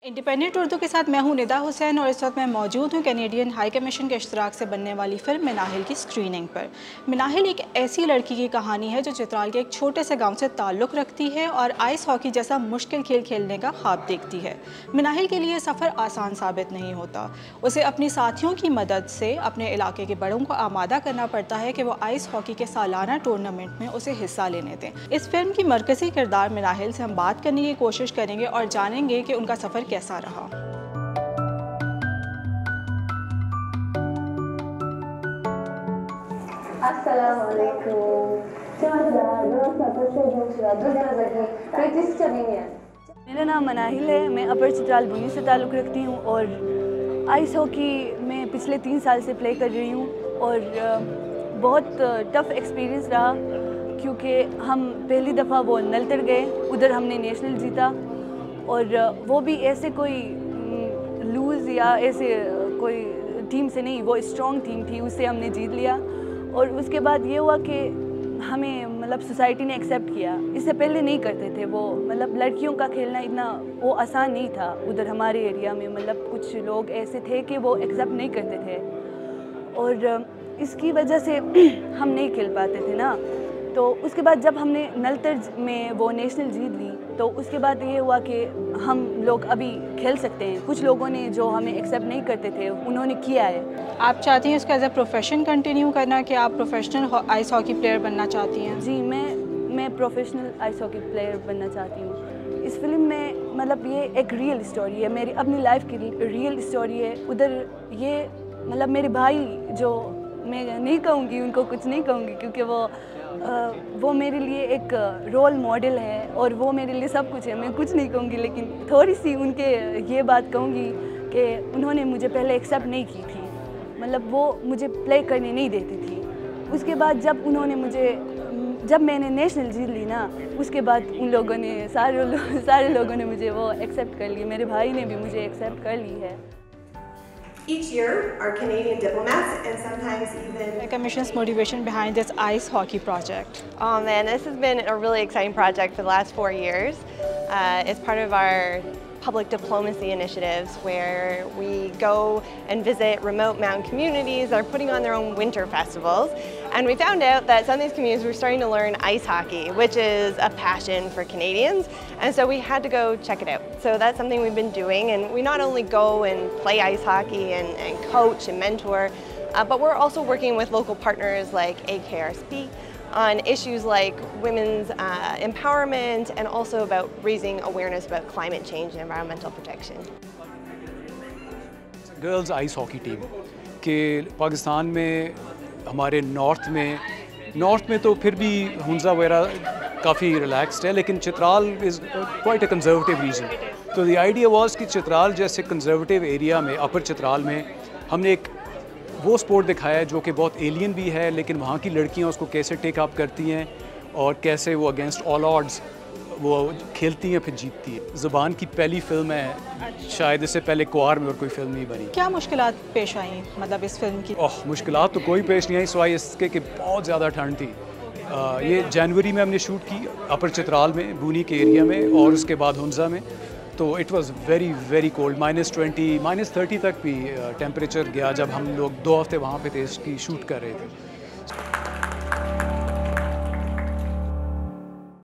Independent Urdu के साथ मैं हूं निदा हुसैन और इस वक्त मैं मौजूद हूं कैनेडियन हाई कमीशन के इश्तराक से बनने वाली फ़िल्म मिनाहिल की स्क्रीनिंग पर। मिनाहिल एक ऐसी लड़की की कहानी है जो चित्राल के एक छोटे से गांव से ताल्लुक़ रखती है और आइस हॉकी जैसा मुश्किल खेल खेलने का ख्वाब देखती है। मिनाहिल के लिए सफ़र आसान साबित नहीं होता। उसे अपनी साथियों की मदद से अपने इलाके के बड़ों को आमादा करना पड़ता है कि वो आइस हॉकी के सालाना टूर्नामेंट में उसे हिस्सा लेने दें। इस फिल्म की मरकज़ी किरदार मिनाहिल से हम बात करने की कोशिश करेंगे और जानेंगे कि उनका सफ़र कैसा रहा। मेरा नाम मनाहिल है। मैं अपर चित्राल बुनी से ताल्लुक़ रखती हूँ और आइस हॉकी में पिछले 3 साल से प्ले कर रही हूँ और बहुत टफ़ एक्सपीरियंस रहा क्योंकि हम पहली दफ़ा वो नलतर गए, उधर हमने नेशनल जीता और वो भी ऐसे कोई लूज़ या ऐसे कोई टीम से नहीं, वो स्ट्रॉन्ग टीम थी, उससे हमने जीत लिया। और उसके बाद ये हुआ कि हमें मतलब सोसाइटी ने एक्सेप्ट किया। इससे पहले नहीं करते थे वो, मतलब लड़कियों का खेलना इतना वो आसान नहीं था उधर हमारे एरिया में। मतलब कुछ लोग ऐसे थे कि वो एक्सेप्ट नहीं करते थे और इसकी वजह से हम नहीं खेल पाते थे ना। तो उसके बाद जब हमने नलतर में वो नेशनल जीत ली तो उसके बाद ये हुआ कि हम लोग अभी खेल सकते हैं। कुछ लोगों ने जो हमें एक्सेप्ट नहीं करते थे उन्होंने किया है। आप चाहती हैं इसको एज ए प्रोफेशन कंटिन्यू करना कि आप प्रोफेशनल आइस हॉकी प्लेयर बनना चाहती हैं? जी, मैं प्रोफेशनल आइस हॉकी प्लेयर बनना चाहती हूँ। इस फिल्म में मतलब ये एक रियल स्टोरी है, मेरी अपनी लाइफ की रियल स्टोरी है। उधर ये मतलब मेरे भाई, जो मैं नहीं कहूँगी उनको कुछ नहीं कहूँगी क्योंकि वो मेरे लिए एक रोल मॉडल है और वो मेरे लिए सब कुछ है। मैं कुछ नहीं कहूँगी, लेकिन थोड़ी सी उनके ये बात कहूँगी कि उन्होंने मुझे पहले एक्सेप्ट नहीं की थी, मतलब वो मुझे प्ले करने नहीं देती थी। उसके बाद जब मैंने नेशनल जीत ली ना, उसके बाद उन लोगों ने सारे लोगों ने मुझे वो एक्सेप्ट कर लिया। मेरे भाई ने भी मुझे एक्सेप्ट कर ली है। Each year, our Canadian diplomats and sometimes even The Commission's motivation behind this ice hockey project. Oh man, this has been a really exciting project for the last 4 years. It's part of our public diplomacy initiatives where we go and visit remote mountain communities that are putting on their own winter festivals. And we found out that some of these communities were starting to learn ice hockey, which is a passion for Canadians. And so we had to go check it out. So that's something we've been doing. And we not only go and play ice hockey and coach and mentor, but we're also working with local partners like AKRSP on issues like women's empowerment and also about raising awareness about climate change and environmental protection. Girls ice hockey team के पाकिस्तान में हमारे north में तो फिर भी हुंजा वगैरह काफ़ी relaxed है, लेकिन Chitral is quite a conservative region. तो द आइडिया वाज कि चित्राल जैसे कंजर्वेटिव एरिया में, अपर चित्राल में, हमने एक वो स्पोर्ट दिखाया है जो कि बहुत एलियन भी है, लेकिन वहाँ की लड़कियाँ उसको कैसे टेक अप करती हैं और कैसे वो अगेंस्ट ऑल ऑड्स वो खेलती हैं फिर जीतती है। ज़ुबान की पहली फिल्म है, शायद इससे पहले कुआर में और कोई फिल्म नहीं बनी। क्या मुश्किलात पेश आई मतलब इस फिल्म की? मुश्किलात तो कोई पेश नहीं आई सिवाय इसके कि बहुत ज़्यादा ठंड थी। ये जनवरी में हमने शूट की अपर चित्राल में, बूनी के एरिया में, और उसके बाद हुंजा में। तो it was very very cold, -20 -30 तक भी टेम्परेचर गया जब हम लोग 2 हफ्ते वहाँ पे थे इसकी शूट कर रहे थे।